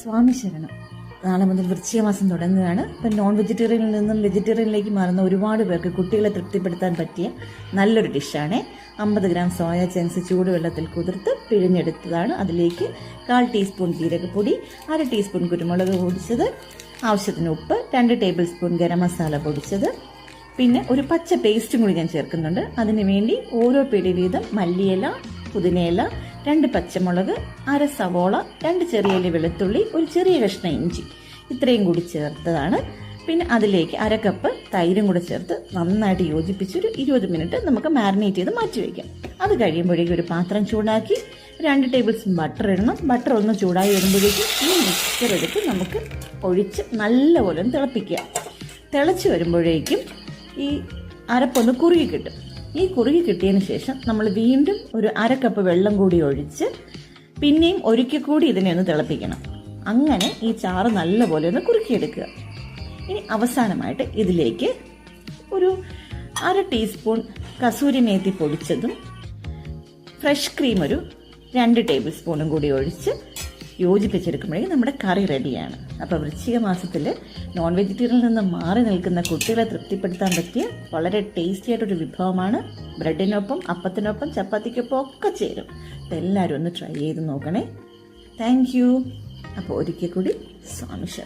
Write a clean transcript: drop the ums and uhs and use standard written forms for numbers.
സ്വാമി ശരണം. നാളെ മുതൽ വൃശ്ചിക മാസം തുടങ്ങുകയാണ്. ഇപ്പം നോൺ വെജിറ്റേറിയനിൽ നിന്നും വെജിറ്റേറിയനിലേക്ക് മാറുന്ന ഒരുപാട് പേർക്ക് കുട്ടികളെ തൃപ്തിപ്പെടുത്താൻ പറ്റിയ നല്ലൊരു ഡിഷാണ്. 50 ഗ്രാം സോയ ചങ്ക്സ് ചൂടുവെള്ളത്തിൽ കുതിർത്ത് പിഴിഞ്ഞെടുത്തതാണ്. അതിലേക്ക് 1/4 ടീസ്പൂൺ ജീരകപ്പൊടി, 1/2 ടീസ്പൂൺ കുരുമുളക് പൊടിച്ചത്, ആവശ്യത്തിന് ഉപ്പ്, 2 ടേബിൾ സ്പൂൺ ഗരം മസാല പൊടിച്ചത്, പിന്നെ ഒരു പച്ച പേസ്റ്റും കൂടി ഞാൻ ചേർക്കുന്നുണ്ട്. അതിന് വേണ്ടി ഓരോ പിടി വീതം മല്ലിയില, പുതിനയില, 2 പച്ചമുളക്, 1/2 സവോള, 2 ചെറിയ ഇല വെളുത്തുള്ളി, ഒരു ചെറിയ കഷ്ണം ഇഞ്ചി, ഇത്രയും കൂടി ചേർത്തതാണ്. പിന്നെ അതിലേക്ക് 1/2 കപ്പ് തൈരും കൂടെ ചേർത്ത് നന്നായിട്ട് യോജിപ്പിച്ച് ഒരു 20 മിനിറ്റ് നമുക്ക് മാരിനേറ്റ് ചെയ്ത് മാറ്റി വയ്ക്കാം. അത് കഴിയുമ്പോഴേക്കും ഒരു പാത്രം ചൂടാക്കി 2 ടേബിൾ സ്പൂൺ ബട്ടർ ഇടണം. ബട്ടർ ഒന്ന് ചൂടായി വരുമ്പോഴേക്കും ഈ മിക്സ്ചർ എടുത്ത് നമുക്ക് ഒഴിച്ച് നല്ലപോലെ തിളപ്പിക്കുക. തിളച്ച് വരുമ്പോഴേക്കും ഈ അരപ്പൊന്ന് കുറുകി കിട്ടും. ഈ കുറുകി കിട്ടിയതിന് ശേഷം നമ്മൾ വീണ്ടും ഒരു 1/2 കപ്പ് വെള്ളം കൂടി ഒഴിച്ച് പിന്നെയും ഒരിക്കൽ കൂടി ഇതിനെ ഒന്ന് തിളപ്പിക്കണം. അങ്ങനെ ഈ ചാറ് നല്ലപോലെ ഒന്ന് കുറുക്കിയെടുക്കുക. ഇനി അവസാനമായിട്ട് ഇതിലേക്ക് ഒരു 1/2 ടീസ്പൂൺ കസൂരി മേത്തി പൊടിച്ചതും ഫ്രഷ് ക്രീം ഒരു 2 ടേബിൾ സ്പൂണും കൂടി ഒഴിച്ച് യോജിപ്പിച്ചെടുക്കുമ്പോഴേക്കും നമ്മുടെ കറി റെഡിയാണ്. അപ്പോൾ വൃശ്ചിക മാസത്തിൽ നോൺ വെജിറ്റേറിയനിൽ നിന്ന് മാറി നിൽക്കുന്ന കുട്ടികളെ തൃപ്തിപ്പെടുത്താൻ പറ്റിയ വളരെ ടേസ്റ്റി ആയിട്ടൊരു വിഭവമാണ്. ബ്രെഡിനൊപ്പം, അപ്പത്തിനൊപ്പം, ചപ്പാത്തിക്കൊപ്പം ഒക്കെ ചേരും. അപ്പോൾ എല്ലാവരും ഒന്ന് ട്രൈ ചെയ്ത് നോക്കണേ. Thank you. അപ്പോൾ ഒരിക്കൽ കൂടി സ്വാമി ശരണം.